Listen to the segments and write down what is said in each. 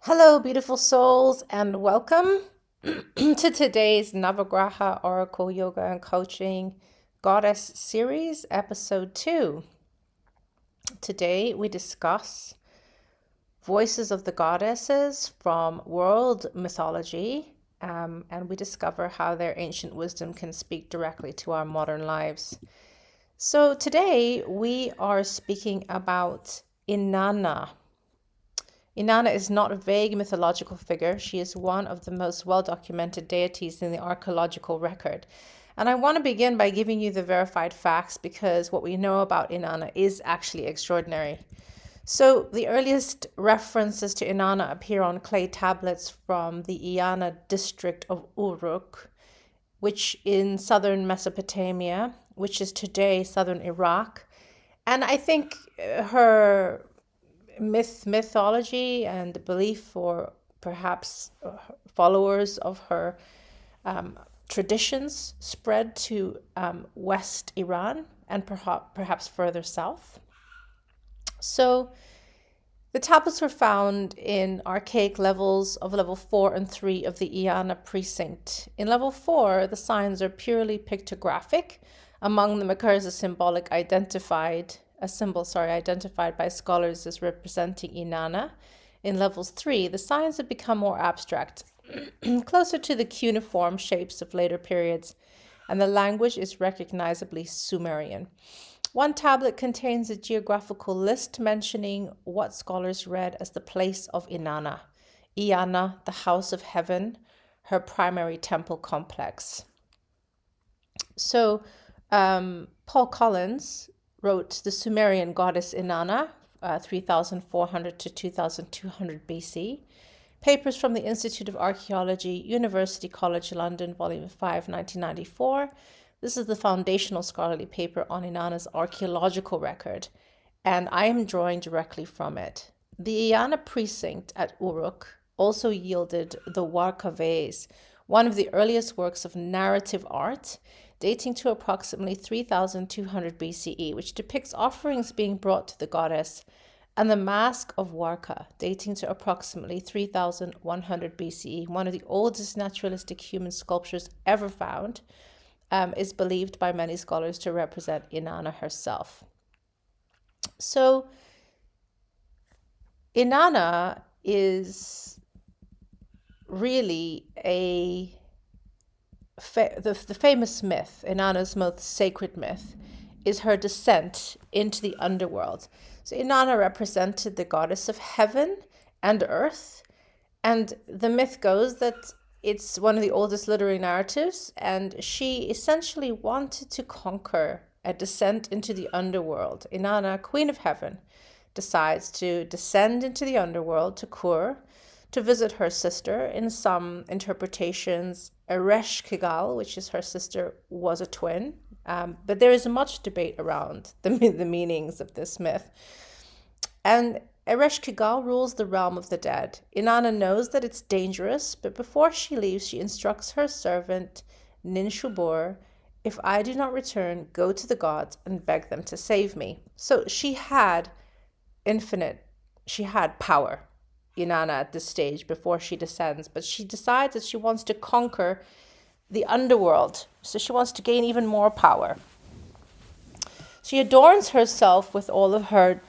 Hello, beautiful souls, and welcome to today's Navagraha Oracle Yoga and Coaching Goddess Series, Episode 2. Today we discuss voices of the goddesses from world mythology, and we discover how their ancient wisdom can speak directly to our modern lives. So today we are speaking about Inanna. Eanna is not a vague mythological figure. She is one of the most well-documented deities in the archaeological record. And I want to begin by giving you the verified facts because what we know about Eanna is actually extraordinary. So the earliest references to Eanna appear on clay tablets from the Eanna district of Uruk, which in southern Mesopotamia, which is today southern Iraq. And I think her mythology and belief, or perhaps followers of her traditions, spread to West Iran and perhaps further south. So the tablets were found in archaic levels of level 4 and 3 of the Eanna precinct. In level 4, the signs are purely pictographic. Among them occurs a symbol identified by scholars as representing Inanna. In levels 3, the signs have become more abstract, closer to the cuneiform shapes of later periods, and the language is recognizably Sumerian. One tablet contains a geographical list mentioning what scholars read as the place of Inanna, Eanna, the house of heaven, her primary temple complex. So Paul Collins wrote the Sumerian goddess Inanna, 3400 to 2200 BC. Papers from the Institute of Archaeology, University College London, Volume 5, 1994. This is the foundational scholarly paper on Inanna's archaeological record, and I am drawing directly from it. The Eanna precinct at Uruk also yielded the Warka vase, one of the earliest works of narrative art, dating to approximately 3200 BCE, which depicts offerings being brought to the goddess, and the Mask of Warka, dating to approximately 3100 BCE, one of the oldest naturalistic human sculptures ever found, is believed by many scholars to represent Inanna herself. So Inanna is really the famous myth, Inanna's most sacred myth, is her descent into the underworld. So Inanna represented the goddess of heaven and earth, and the myth goes that it's one of the oldest literary narratives, and she essentially wanted to conquer a descent into the underworld. Inanna, queen of heaven, decides to descend into the underworld to Kur, to visit her sister. In some interpretations, Eresh Kigal, which is her sister, was a twin. But there is much debate around the meanings of this myth. And Eresh Kigal rules the realm of the dead. Inanna knows that it's dangerous, but before she leaves, she instructs her servant, Ninshubur, if I do not return, go to the gods and beg them to save me. So she had power, Inanna, at this stage before she descends, but she decides that she wants to conquer the underworld, so she wants to gain even more power. She adorns herself with all of her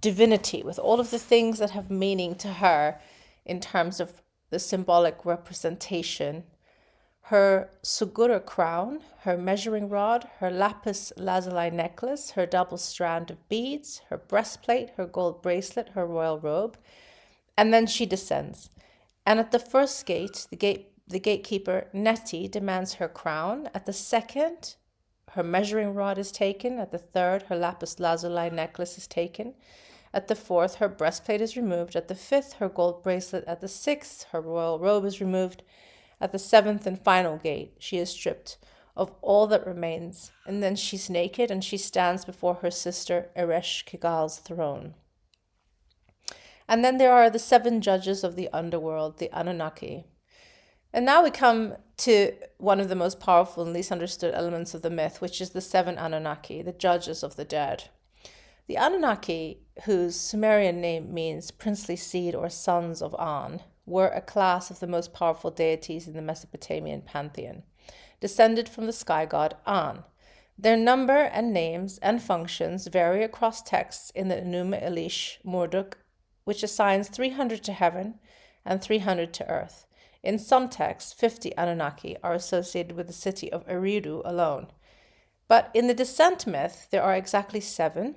divinity, with all of the things that have meaning to her in terms of the symbolic representation. Her Sugura crown, her measuring rod, her lapis lazuli necklace, her double strand of beads, her breastplate, her gold bracelet, her royal robe. And then she descends. And at the first gate, the gatekeeper, Neti, demands her crown. At the second, her measuring rod is taken. At the third, her lapis lazuli necklace is taken. At the fourth, her breastplate is removed. At the fifth, her gold bracelet. At the sixth, her royal robe is removed. At the seventh and final gate, she is stripped of all that remains. And then she's naked and she stands before her sister Eresh Kigal's throne. And then there are the 7 judges of the underworld, the Anunnaki. And now we come to one of the most powerful and least understood elements of the myth, which is the 7 Anunnaki, the judges of the dead. The Anunnaki, whose Sumerian name means princely seed or sons of An, were a class of the most powerful deities in the Mesopotamian pantheon, descended from the sky god An. Their number and names and functions vary across texts in the Enuma Elish Marduk, which assigns 300 to heaven and 300 to earth. In some texts, 50 Anunnaki are associated with the city of Eridu alone. But in the Descent myth, there are exactly 7,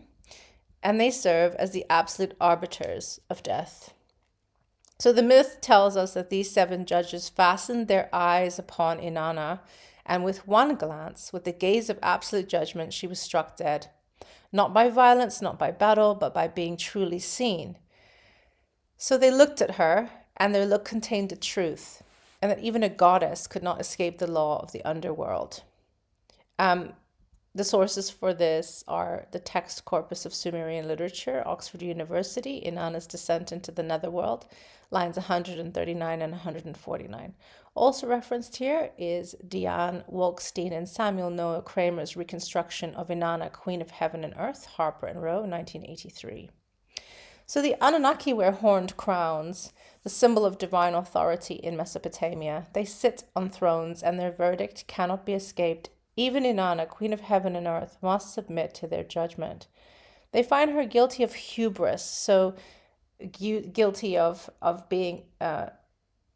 and they serve as the absolute arbiters of death. So the myth tells us that these 7 judges fastened their eyes upon Inanna, and with one glance, with the gaze of absolute judgment, she was struck dead. Not by violence, not by battle, but by being truly seen. So they looked at her, and their look contained the truth, and that even a goddess could not escape the law of the underworld. The sources for this are the text corpus of Sumerian literature, Oxford University, Inanna's Descent into the Netherworld, lines 139 and 149. Also referenced here is Diane Wolkstein and Samuel Noah Kramer's reconstruction of Inanna, Queen of Heaven and Earth, Harper and Row, 1983. So the Anunnaki wear horned crowns, the symbol of divine authority in Mesopotamia. They sit on thrones, and their verdict cannot be escaped. Even Inanna, Queen of Heaven and Earth, must submit to their judgment. They find her guilty of hubris, so guilty of being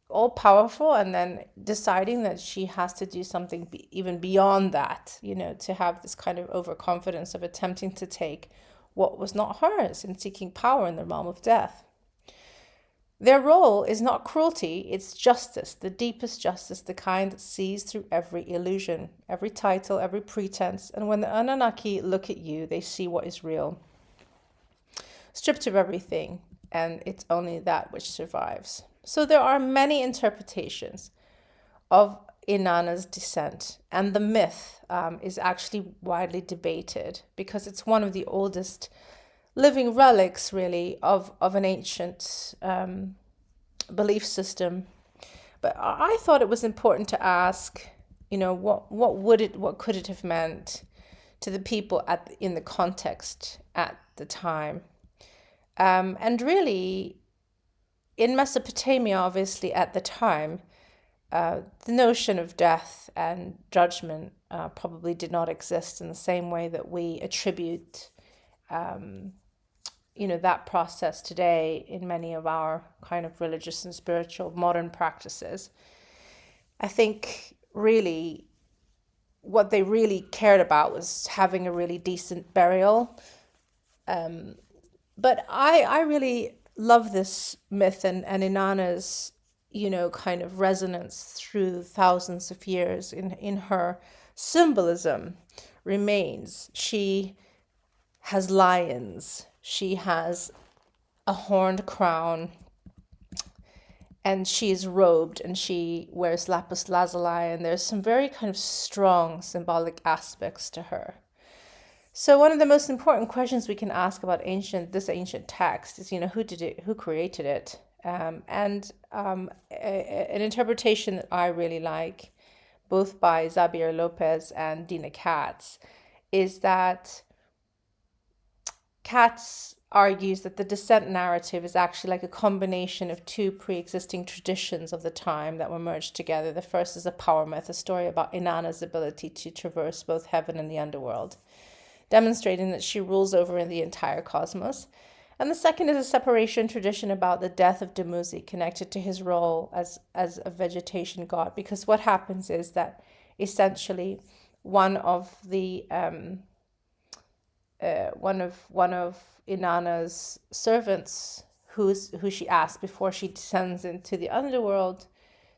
all-powerful and then deciding that she has to do something even beyond that, to have this kind of overconfidence of attempting to take what was not hers in seeking power in the realm of death. Their role is not cruelty, it's justice, the deepest justice, the kind that sees through every illusion, every title, every pretense, and when the Anunnaki look at you, they see what is real. Stripped of everything, and it's only that which survives. So there are many interpretations of Inanna's descent, and the myth is actually widely debated because it's one of the oldest living relics, really, of an ancient belief system. But I thought it was important to ask, what could it have meant to the people in the context at the time, and really, in Mesopotamia, obviously at the time, the notion of death and judgment probably did not exist in the same way that we attribute that process today in many of our kind of religious and spiritual modern practices. I think really what they really cared about was having a really decent burial. But I really love this myth and Inanna's, kind of resonance through thousands of years in her symbolism remains. She has lions. She has a horned crown, and she is robed, and she wears lapis lazuli, and there's some very kind of strong symbolic aspects to her. So one of the most important questions we can ask about this ancient text is, who created it? An interpretation that I really like, both by Xavier Lopez and Dina Katz, is that Katz argues that the descent narrative is actually like a combination of 2 pre-existing traditions of the time that were merged together. The first is a power myth, a story about Inanna's ability to traverse both heaven and the underworld, demonstrating that she rules over the entire cosmos. And the second is a separation tradition about the death of Dumuzi, connected to his role as a vegetation god. Because what happens is that essentially one of Inanna's servants, who she asked before she descends into the underworld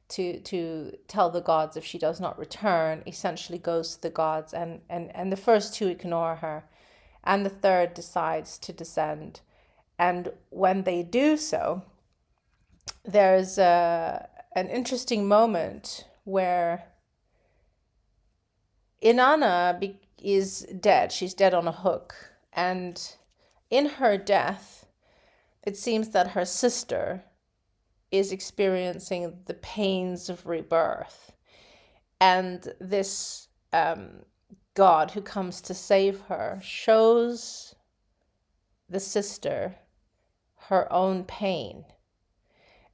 to tell the gods if she does not return, essentially goes to the gods, and the first 2 ignore her, and the third decides to descend. And when they do so, there's an interesting moment where Inanna is dead. She's dead on a hook. And in her death, it seems that her sister is experiencing the pains of rebirth. And this God who comes to save her shows the sister her own pain.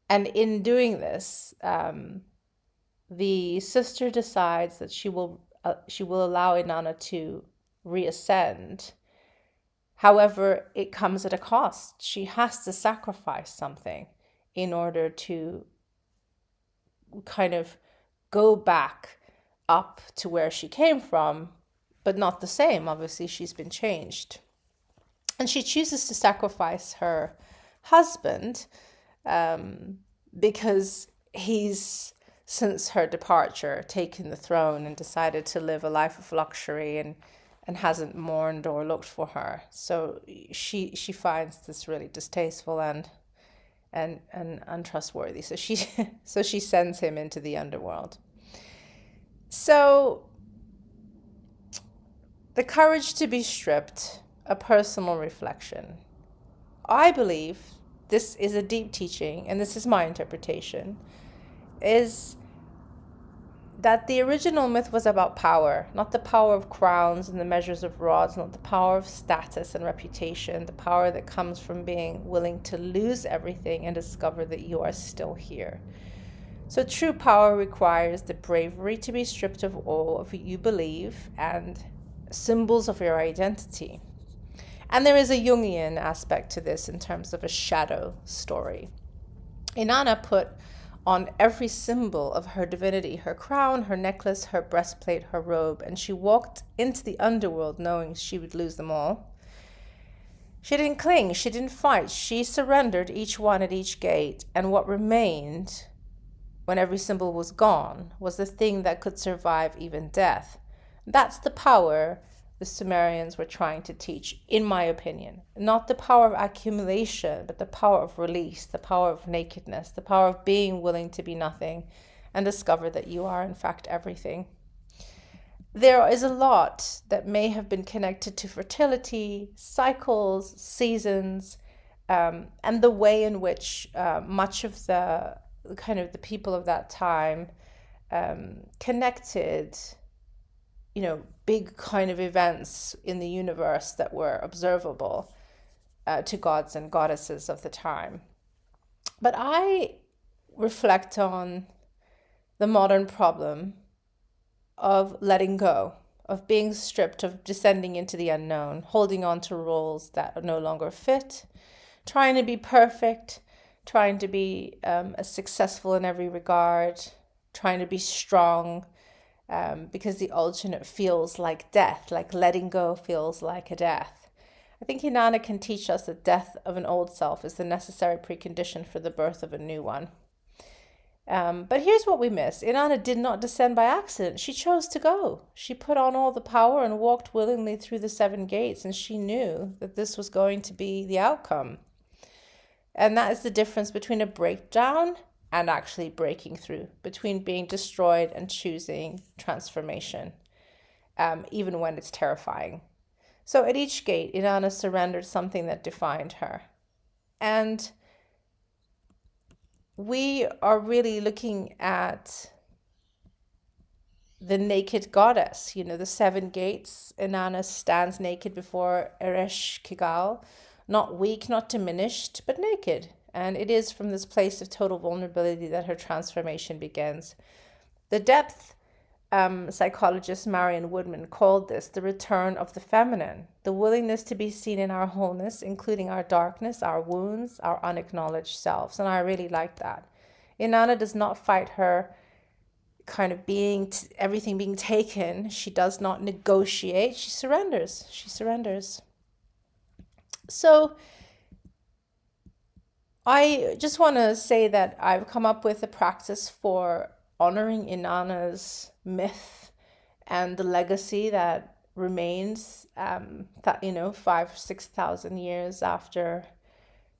And in doing this, the sister decides that she will allow Inanna to reascend. However, it comes at a cost. She has to sacrifice something in order to kind of go back up to where she came from, but not the same. Obviously, she's been changed. And she chooses to sacrifice her husband because he's, since her departure, taken the throne and decided to live a life of luxury and hasn't mourned or looked for her. So she finds this really distasteful and untrustworthy. So she sends him into the underworld. So the courage to be stripped, a personal reflection. I believe this is a deep teaching, and this is my interpretation, is that the original myth was about power, not the power of crowns and the measures of rods, not the power of status and reputation, the power that comes from being willing to lose everything and discover that you are still here. So true power requires the bravery to be stripped of all of what you believe and symbols of your identity. And there is a Jungian aspect to this in terms of a shadow story. Eanna put on every symbol of her divinity, her crown, her necklace, her breastplate, her robe, and she walked into the underworld knowing she would lose them all. She didn't cling, she didn't fight, she surrendered each one at each gate, and what remained when every symbol was gone was the thing that could survive even death. That's the power the Sumerians were trying to teach, in my opinion. Not the power of accumulation, but the power of release, the power of nakedness, the power of being willing to be nothing and discover that you are, in fact, everything. There is a lot that may have been connected to fertility, cycles, seasons, and the way in which much of the people of that time connected big kind of events in the universe that were observable to gods and goddesses of the time. But I reflect on the modern problem of letting go, of being stripped, of descending into the unknown, holding on to roles that no longer fit, trying to be perfect, trying to be as successful in every regard, trying to be strong, because the alternate feels like death, like letting go feels like a death. I think Inanna can teach us that death of an old self is the necessary precondition for the birth of a new one. But here's what we miss. Inanna did not descend by accident. She chose to go. She put on all the power and walked willingly through the 7 gates, and she knew that this was going to be the outcome. And that is the difference between a breakdown and actually breaking through, between being destroyed and choosing transformation, even when it's terrifying. So at each gate, Inanna surrendered something that defined her. And we are really looking at the naked goddess, the 7 gates. Inanna stands naked before Eresh Kigal, not weak, not diminished, but naked. And it is from this place of total vulnerability that her transformation begins. The depth psychologist Marion Woodman called this the return of the feminine, the willingness to be seen in our wholeness, including our darkness, our wounds, our unacknowledged selves. And I really like that. Inanna does not fight her kind of everything being taken. She does not negotiate. She surrenders. So I just want to say that I've come up with a practice for honoring Inanna's myth and the legacy that remains, 5,000-6,000 years after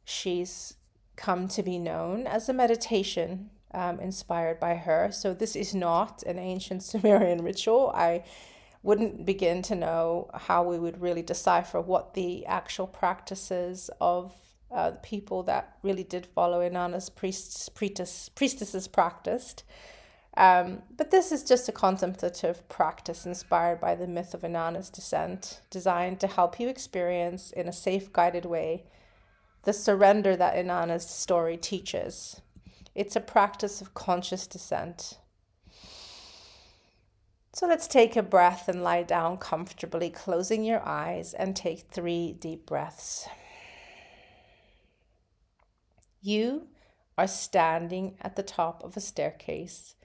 she's come to be known, as a meditation inspired by her. So this is not an ancient Sumerian ritual. I wouldn't begin to know how we would really decipher what the actual practices of the people that really did follow Inanna's priestesses practiced. But this is just a contemplative practice inspired by the myth of Inanna's descent, designed to help you experience in a safe, guided way the surrender that Inanna's story teaches. It's a practice of conscious descent. So let's take a breath and lie down comfortably, closing your eyes, and take 3 deep breaths. You are standing at the top of a staircase.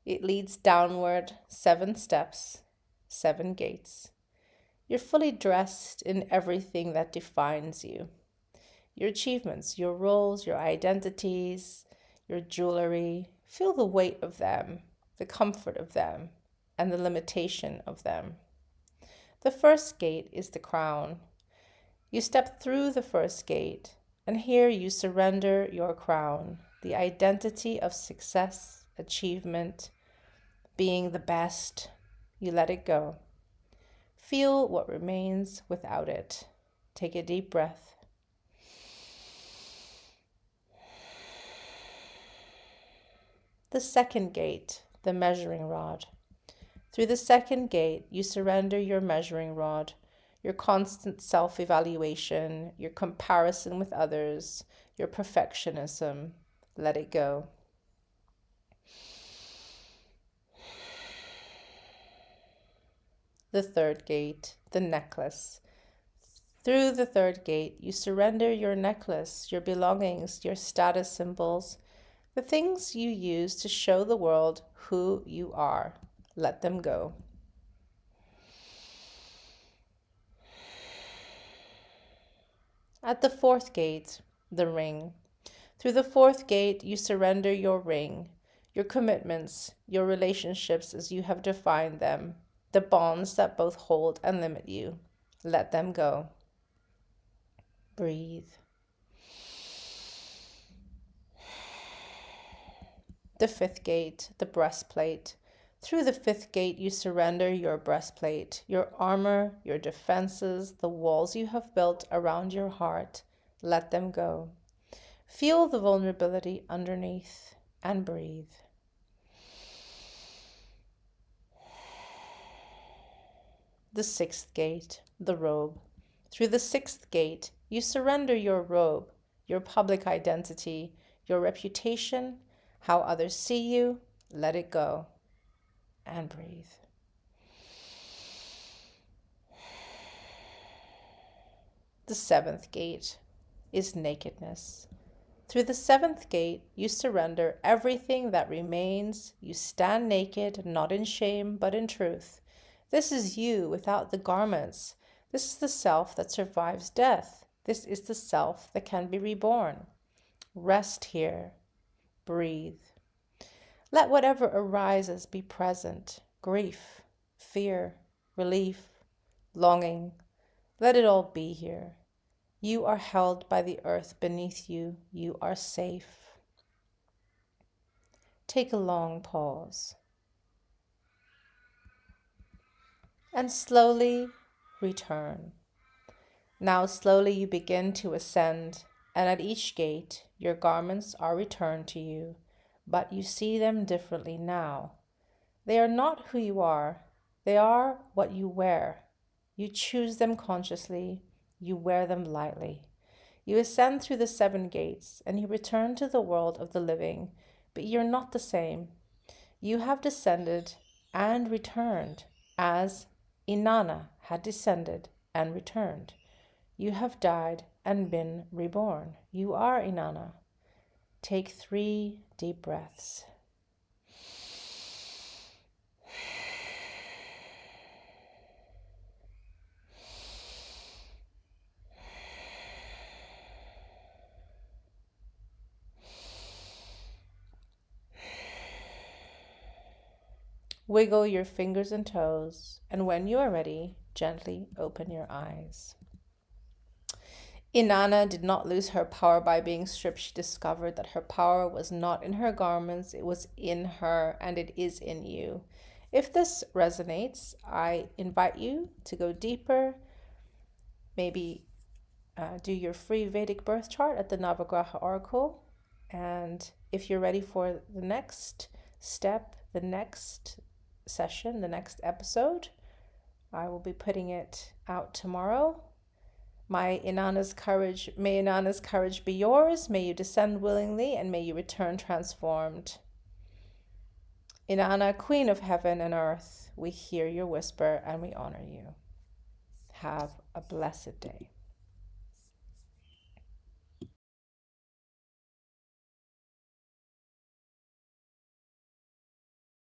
It leads downward 7 steps, 7 gates. You're fully dressed in everything that defines you. Your achievements, your roles, your identities, your jewelry. Feel the weight of them, the comfort of them, and the limitation of them. The first gate is the crown. You step through the first gate, and here you surrender your crown, the identity of success, achievement, being the best. You let it go. Feel what remains without it. Take a deep breath. The second gate, the measuring rod. Through the second gate, you surrender your measuring rod, your constant self-evaluation, your comparison with others, your perfectionism. Let it go. The third gate, the necklace. Through the third gate, you surrender your necklace, your belongings, your status symbols, the things you use to show the world who you are. Let them go. At the fourth gate, the ring. Through the fourth gate, you surrender your ring, your commitments, your relationships as you have defined them, the bonds that both hold and limit you. Let them go. Breathe. The fifth gate, the breastplate. Through the fifth gate, you surrender your breastplate, your armor, your defenses, the walls you have built around your heart. Let them go. Feel the vulnerability underneath and breathe. The sixth gate, the robe. Through the sixth gate, you surrender your robe, your public identity, your reputation, how others see you. Let it go. And breathe. The seventh gate is nakedness. Through the seventh gate, you surrender everything that remains. You stand naked, not in shame, but in truth. This is you without the garments. This is the self that survives death. This is the self that can be reborn. Rest here. Breathe. Let whatever arises be present. Grief, fear, relief, longing. Let it all be here. You are held by the earth beneath you. You are safe. Take a long pause. And slowly return. Now slowly you begin to ascend, and at each gate your garments are returned to you, but you see them differently now. They are not who you are. They are what you wear. You choose them consciously. You wear them lightly. You ascend through the 7 gates, and you return to the world of the living, but you're not the same. You have descended and returned as Eanna had descended and returned. You have died and been reborn. You are Eanna. Take 3 deep breaths. Wiggle your fingers and toes, and when you are ready, gently open your eyes. Eanna did not lose her power by being stripped. She discovered that her power was not in her garments, it was in her, and it is in you. If this resonates, I invite you to go deeper, maybe do your free Vedic birth chart at the Navagraha Oracle, and if you're ready for the next step, the next session, the next episode. I will be putting it out tomorrow. May Inanna's courage be yours. May you descend willingly, and may you return transformed. Eanna, Queen of heaven and earth, we hear your whisper and we honor you. Have a blessed day.